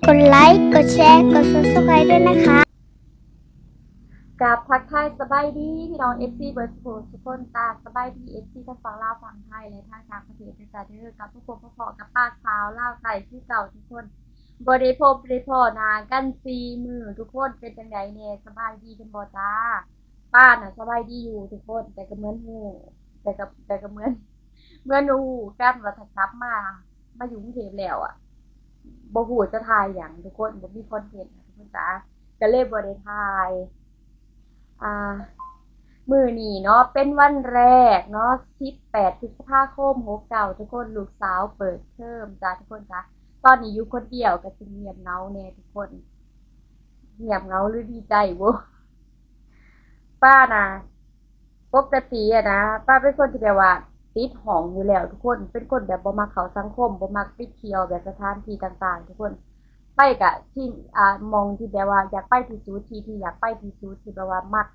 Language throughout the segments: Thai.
กดไลค์กดแชร์กด Subscribe ด้วยนะคะกับทักทายสบายดีพี่น้องFCเบิร์ดทุกคนตาสบายดี FC ทั้งฝั่งลาวฝั่งไทยและทางต่างประเทศจะเจอกับพวกผมพ่อกับป้าสาวลาวไก่ที่เก่าทุกคนบริโภคบริโภคนากัน4 มื้อทุกคนเป็นจังไดแน่สบายดีกันบ่จ้าป้าน่ะสบายดีอยู่ทุกคนแต่ก็เหมือนหูแต่ก็เหมือนหูกันว่าถ้ากลับมาอยู่กรุงเทพแล้วอ่ะบ่ฮู้จะถ่ายหยังทุกคนบ่มีคอนเทนต์ทุกคนจ้าก็เลยบ่ได้ถ่าย อ่ามื้อนี้เนาะเป็นวันแรกเนาะ18 พฤษภาคม69ทุกคนลูกสาวเปิดเทอมจ้าทุกคนจ้าตอนนี้อยู่คนเดียวก็สิเงียบเหงาแน่ทุกคนเงียบเหงาหรือดีใจบ่ป้านะปกติอะนะป้าเป็นคนที่แบบว่าติดห้องอยู่แล้วทุกคนเป็นคนแบบบ่มักเข้าสังคมบ่มักไปเที่ยวแบบสถานที่ต่างๆทุกคนไปกะที่มองที่แบบว่าอยากไปที่สุดที่อยากไปที่สุดที่แบบว่ามัก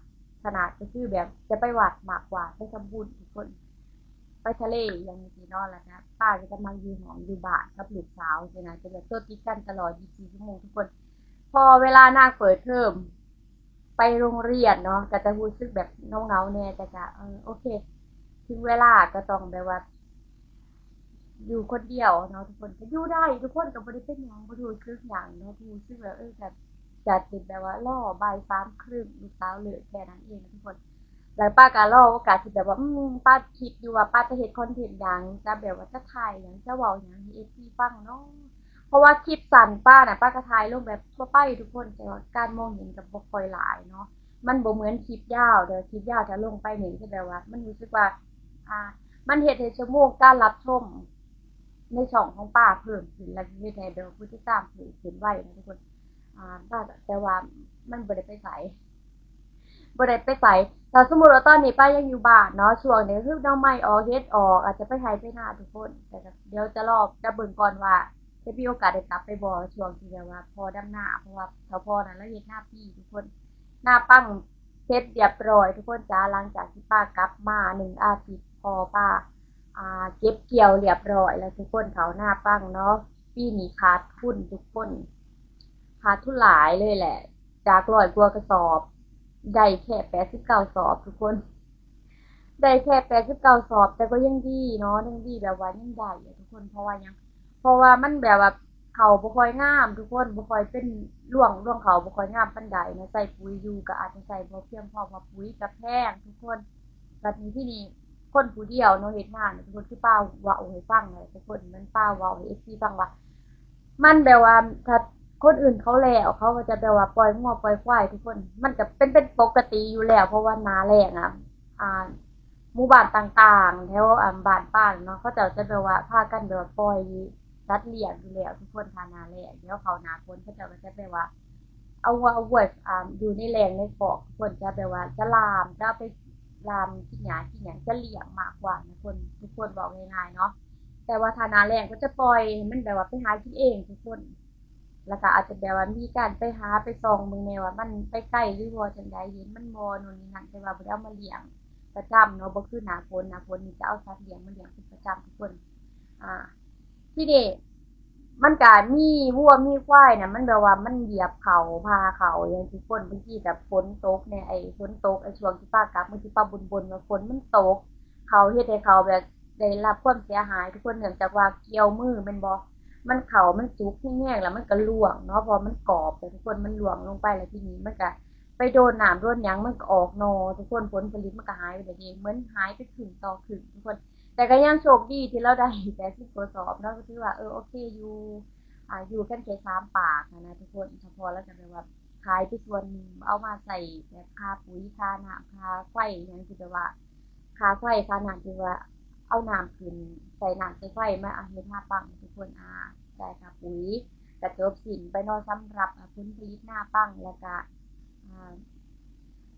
ขนาดก็คือแบบจะไปวัดมากกว่าไปทำบุญทุกคนไปทะเลอย่างนี้เนาะแล้วนะป้าก็จะมาอยู่ห้องอยู่บ้านกับลูกสาวใช่นะจะแบบตัวติดกันตลอด24 ชั่วโมงทุกคนพอเวลานางเปิดเทอมไปโรงเรียนเนาะก็จะรู้สึกแบบเงาๆแน่แต่ก็โอเคถึงเวลาก็ต้องแบบว่าอยู่คนเดียวเนาะทุกคนก็อยู่ได้ทุกคนก็บ่ได้เป็นหยังบ่รู้สึกหยังเนาะรู้สึกแบบแบบจะติดแบบว่ารอบ่าย 3 ครึ่งลูกสาวเลิกแค่นั้นเองนะทุกคนแล้วป้าก็รอโอกาสที่แบบว่าป้าคิดอยู่ว่าป้าจะเฮ็ดคอนเทนต์หยังจะแบบว่าจะถ่ายหยังจะเว้าหยังให้ FC ฟังเนาะเพราะว่าคลิปสั้นป้าน่ะป้าก็ถ่ายลงแบบทั่วไปทุกคนแต่ว่าการมองเห็นก็บ่ค่อยหลายเนาะมันบ่เหมือนคลิปยาวเด้อคลิปยาวถ้าลงไปนี่ก็แบบว่ามันรู้สึกว่าอ่ามันเฮ็ดให้ชั่วโมงการรับชมในช่องของป้าเพิ่มขึ้นและเฮ็ดให้แบบผู้ติดตามเพิ่มขึ้นไวนะทุกคนป้าแต่ว่ามันบ่ได้ไปไส บ่ได้ไปไสถ้าสมมุติว่าตอนนี้ป้ายังอยู่บ้านเนาะช่วงนี้คือหน่อไม้ออกเฮ็ดออกอาจจะไปไถไปนาทุกคนแต่ก็เดี๋ยวจะรอจะเบิ่งก่อนว่าจะมีโอกาสได้กลับไปบ่ช่วงที่แบบว่าพอดำนาเพราะว่าถ้าพอนั้นแล้วเฮ็ดนาปีทุกคนนาปังเสร็จเรียบร้อยทุกคนจ้าหลังจากที่ป้ากลับมา1 อาทิตย์พอป้าเก็บเกี่ยวเรียบร้อยแล้วทุกคนเขานาปังเนาะปีนี้ขาดทุนทุกคนขาดทุนหลายเลยแหละจาก100 กว่ากระสอบได้แค่89 สอบทุกคนได้แค่89 สอบแต่ก็ยังดีเนาะยังดีแบบว่ายังได้ทุกคนเพราะว่ายังเพราะว่ามันแบบว่าเขาบ่ค่อยงามทุกคนบ่ค่อยเป็นร่วงเขาบ่ค่อยงามปานใดนะใส่ปุ๋ยอยู่ก็อาจจะใส่บ่เพียงพอเพราะปุ๋ยก็แพงทุกคนบัดนี้ที่นี่คนผู้เดียวเนาะเฮ็ดงานทุกคนคือป้าเว้าให้ฟังเลยทุกคนมันป้าเว้าให้ FC ฟังว่ามันแบบว่าถ้าคนอื่นเขาแล้วเขาก็จะแบบว่าปล่อยงัวปล่อยควายทุกคนมันก็เป็นปกติอยู่แล้วเพราะว่าหน้าแล้งอ่าหมู่บ้านต่างๆแถวบ้านป้าเนาะเขาจะแบบว่าพากันแบบว่าปล่อยสัตว์เลี้ยงอยู่แล้วทุกคนถ้าหน้าแล้งเดี๋ยวเขาหน้าฝนเขาก็จะแบบว่าเอาวัวเอาวัวอยู่ในแล้งในคอกทุกคนจะแบบว่าจะจะเอาไปกินหญ้ากินหยังจะเลี้ยงมากกว่านะคนทุกคนบอกง่ายๆเนาะแต่ว่าถ้าหน้าแล้งก็จะปล่อยให้มันแบบว่าไปหากินเองทุกคน แล้วก็อาจจะแบบว่ามีการไปหาไปส่องเบิ่งแหน่ว่ามันไปใกล้หรือบ่จั่งใดเห็นมันบ่โน่นนี่นั่นแต่ว่าบ่ได้เอามาเลี้ยงประจำเนาะบ่คือหน้าฝนนี่จะเอาสัตว์เลี้ยงมาเลี้ยงเป็นประจำทุกคนอ่าทีนี้มันก็มีวัวมีควายน่ะมันแบบว่ามันเหยียบเขาพาเขาอย่างทุกคนบางทีแบบฝนตกเนี่ยไอ้ฝนตกไอ้ช่วงที่ป้ากลับบางทีป้าบ่นว่าฝนมันตกเขาเฮ็ดให้เขาแบบได้รับความเสียหายทุกคนเนื่องจากว่าเกี่ยวมือแม่นบ่ มันเขามันสุกแห้งๆแล้วมันก็ร่วงเนาะพอมันกรอบแต่ทุกคนมันร่วงลงไปแล้วทีนี้มันก็ไปโดนน้ำโดนหยังมันก็ออกหน่อทุกคนผลผลิตมันก็หายไปแบบนี้เหมือนหายไปครึ่งต่อครึ่งทุกคนแต่ก็ยังโชคดีที่เราได้80 กว่าสอบเนาะก็ถือว่าโอเคอยู่อยู่กันแค่3 ปากนะทุกคนเฉพาะแล้วก็แบบว่าขายไปส่วนหนึ่งเอามาใส่แบบค่าปุ๋ยค่าน้ำค่าไฟอหยังที่แบบว่าค่าไฟค่าน้ำที่ว่า เอาน้ำขึ้นใส่น้ำใส่ไฟมาเฮ็ดนาปังทุกคนได้ค่ะปุ๋ยกระจบสินไปเนาะสำหรับผลผลิตนาปังแล้วก็อ่า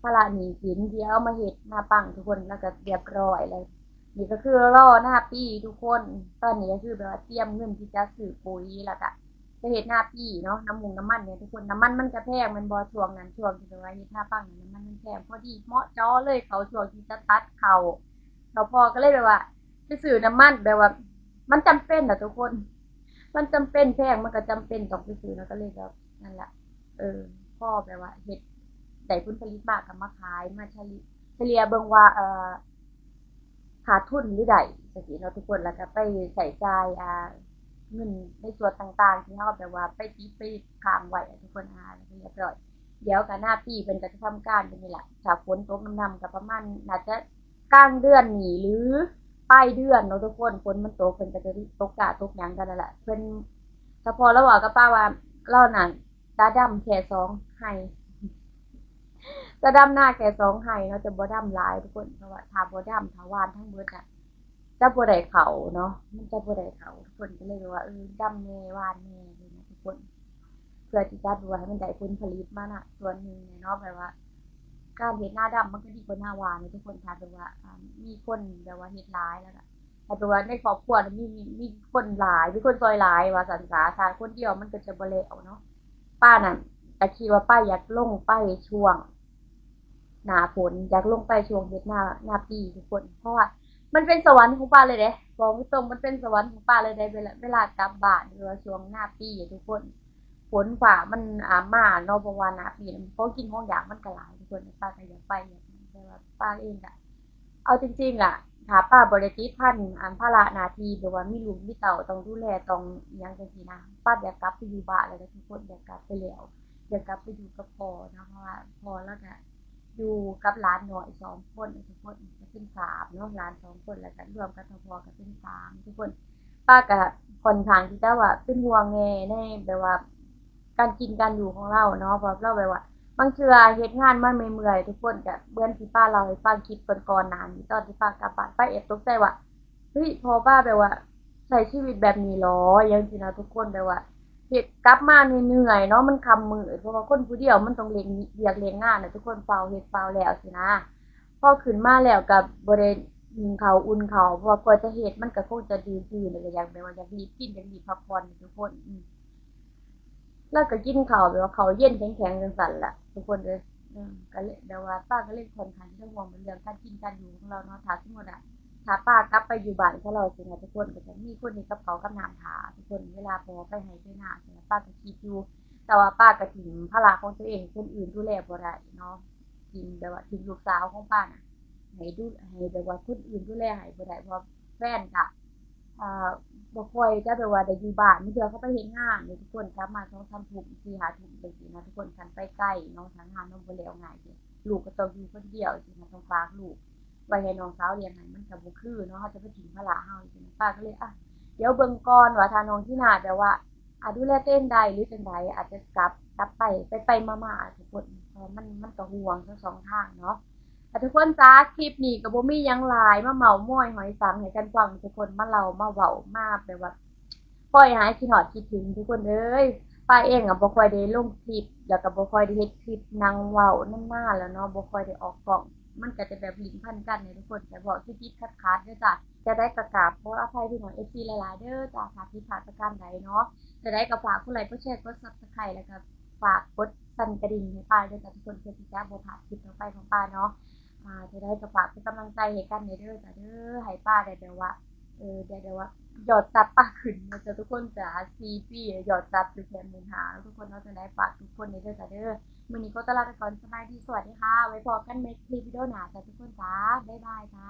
ภาระหนี้สินที่เอามาเฮ็ดนาปังทุกคนแล้วก็เรียบร้อยแล้วนี่ก็คือรอหน้าปีทุกคนตอนนี้ก็คือแบบว่าเตรียมเงินที่จะซื้อปุ๋ยแล้วก็จะเฮ็ดหน้าปีเนาะน้ำมันเนี่ยทุกคนน้ำมันมันก็แพงมันบ่ช่วงนั้นช่วงที่แบบว่าเฮ็ดนาปังน้ำมันแพงพอดีเหมาะเจาะเลยเขาช่วงที่จะตัดเขาเราพอก็เลยแบบว่า ไปซื้อน้ำมันแบบว่ามันจำเป็นนะทุกคน มันจำเป็นแพงมันก็จำเป็นต้องไปซื้อแล้วก็เลยแบบนั่นแหละพ่อแบบว่าเฮ็ดได้ผลผลิตมากก็มาขายมาเฉลี่ยเบิ่งว่าขาดทุนหรือได้จังซี่เนาะทุกคนแล้วก็ไปใช้จ่ายเงินในส่วนต่างๆที่เฮาแบบว่าไปติดไปค้างไว้ทุกคนแล้วก็เรียบร้อยเดี๋ยวก็หน้าปีเพิ่นก็จะทำการเป็นนี่แหละถ้าฝนตกนำๆก็ประมาณน่าจะกลางเดือนนี้หรือปลายเดือนเนาะทุกคนฝนมันตกเพิ่นก็จะตกกะตกหยังกันนั่นแหละเพิ่นเฉพาะเราบอกกับป้าว่าเราน่ะตาดำแค่2ไร่จะดำหน้าแค่2ไร่เนาะจะบ่ดำหลายทุกคนเพราะว่าถ้าบ่ดำถ้าหวานทั้งเบิดอะจะบ่ได้เข้าเนาะมันจะบ่ได้เข้าทุกคนก็เลยว่าดำแหน่หวานแหน่เลยนะทุกคนเพื่อที่จะดูให้มันได้ผลผลิตมาน่ะส่วนหนึ่งเนาะแบบว่าการเฮ็ดหน้าดำมันก็ดีกว่าหน้าหวานนะทุกคนถ้าแบบว่ามีคนแบบว่าเฮ็ดหลายแล้วก็ถ้าแบบว่าในครอบครัวมีคนหลายมีคนซอยหลายว่าซั่นซะถ้าคนเดียวมันก็จะบ่แล้วเนาะป้าน่ะก็คิดว่าป้าอยากลงไปช่วง หน้าฝนอยากลงไปช่วงเฮ็ดหน้าปีทุกคนเพราะว่ามันเป็นสวรรค์ของป้าเลยเด้บอกตรงมันเป็นสวรรค์ของป้าเลยได้เวลากลับบ้านหรือว่าช่วงหน้าปีทุกคนฝนฟ้ามันมาเนาะเพราะว่าหน้าปีของกินของอยากมันก็หลายทุกคนป้าก็อยากไปอยากแต่ว่าป้าเองอะเอาจริงๆอะถ้าป้าบ่ได้ติดพันภาระหน้าที่แบบว่ามีลูกมีเต้าต้องดูแลต้องอิหยังจังซี่นะป้าอยากกลับไปอยู่บ้านเลยทุกคนอยากกลับไปแล้วอยากกลับไปอยู่กับพ่อนะเพราะว่าพ่อแล้วก็อยู่กับหลานน้อย2 คนทุกคนก็เป็น3เนาะหลาน2 คนแล้วก็รวมกับพ่อก็เป็น3ทุกคนป้าก็ค่อนข้างที่จะว่าเป็นห่วงแน่ในแบบว่าการกินการอยู่ของเราเนาะเพราะเราแบบว่าบางเทื่อเฮ็ดงานมาเมื่อยๆทุกคนก็เหมือนที่ป้าเล่าให้ฟังคลิปก่อนๆหน้านี้ตอนที่ป้ากลับบ้านป้าแอบตกใจว่าเฮ้ยพอป้าแบบว่าใช้ชีวิตแบบนี้เหรอจังซี่นะทุกคนแบบว่า เฮ็ดกลับมาเหนื่อยๆเนาะมันค่ำมืดเพราะว่าคนผู้เดียวมันต้องเร่งเวียกเร่งงานน่ะทุกคนเฝ้าเฮ็ดเฝ้าแล้วสินะพอขึ้นมาแล้วก็บ่ได้หุงข้าวอุ่นข้าวเพราะว่ากว่าจะเฮ็ดมันก็คงจะดื้อๆแล้วก็อยากแบบว่าอยากรีบกินอยากรีบพักผ่อนทุกคนแล้วก็กินข้าวแบบว่าข้าวเย็นแข็งๆจังซั่นล่ะทุกคนเอ้ยก็เลยแบบว่าป้าก็เลยค่อนข้างที่จะห่วงเรื่องการกินการอยู่ของเราเนาะถ้าสมมุติอะถ้าป้ากลับไปอยู่บ้านกับเราสินะทุกคนก็จะมีคนเฮ็ดกับข้าวกับน้ำท่าทุกคนเวลาพ่อไปให้ไปนาสินะป้าก็คิดอยู่ แต่ว่าป้าก็ทิ้งภาระของตัวเองคนอื่นดูแลบ่ได้เนาะทิ้งแบบว่าทิ้งลูกสาวของป้าน่ะให้แบบว่าคนอื่นดูแลให้บ่ได้เพราะแฟนก็อ่าบ่ค่อยจะแบบว่าได้อยู่บ้านมื้อเทื่อเขาไปเฮ็ดงานนี่ทุกคนกลับมา2-3ทุ่ม4-5ทุ่มจังซี่นะทุกคนคันไปไกลเนาะถ้างานมันบ่แล้วง่ายสิลูกก็ต้องอยู่คนเดียวจังซี่นะต้องฝากลูกไว้ให้น้องสาวเลี้ยงให้มันก็บ่คือเนาะเราจะไปทิ้งภาระเราจังซี่นะป้าก็เลยเดี๋ยวเบิ่งก่อนว่าถ้าน้องที่นาแบบว่า ดูแลตัวเองได้หรือจังใดอาจจะกลับไปมาๆทุกคนเพราะมันก็ห่วงทั้งสองทางเนาะทุกคนจ้าคลิปนี้ก็บ่มีหยังหลายมาเมาท์มอยหอยสังให้กันฟังทุกคนมาเล่ามาเว้ามาแบบว่าปล่อยหายคิดฮอดคิดถึงทุกคนเอ้ยป้าเองบ่ค่อยได้ลงคลิปแล้วก็บ่ค่อยได้เฮ็ดคลิปนั่งเว้านานๆแล้วเนาะบ่ค่อยได้ออกกล้องมันก็จะแบบลิ้นพันกันเนี่ยทุกคนแต่บอกติดๆขัดๆเด้อจ้ะจะได้กราบขออภัยพี่น้อง FC หลายๆเด้อจ้ะถ้าผิดพลาดประการใดเนาะ จะได้ก็ฝากกดไลค์กดแชร์กด Subscribe แล้วก็ฝากกดสั่นกระดิ่งให้ป้าด้วยจ้ะทุกคนเพื่อที่จะบ่พลาดคลิปต่อไปของป้าเนาะจะได้ก็ฝากเป็นกำลังใจให้กันเด้อจ้ะเด้อให้ป้าได้แบบว่าได้แบบว่ายอดซับป้าขึ้นนะจ้ะทุกคนจ้ะ4ปียอดซับอยู่แค่15,000ทุกคนเนาะจะได้ฝากทุกคนเด้อจ้ะเด้อมื้อนี้ขอตัวลาไปก่อนสบายดีสวัสดีค่ะไว้พบกันในคลิปวิดีโอหน้าจ้ะทุกคนจ้าบ๊ายบายจ้า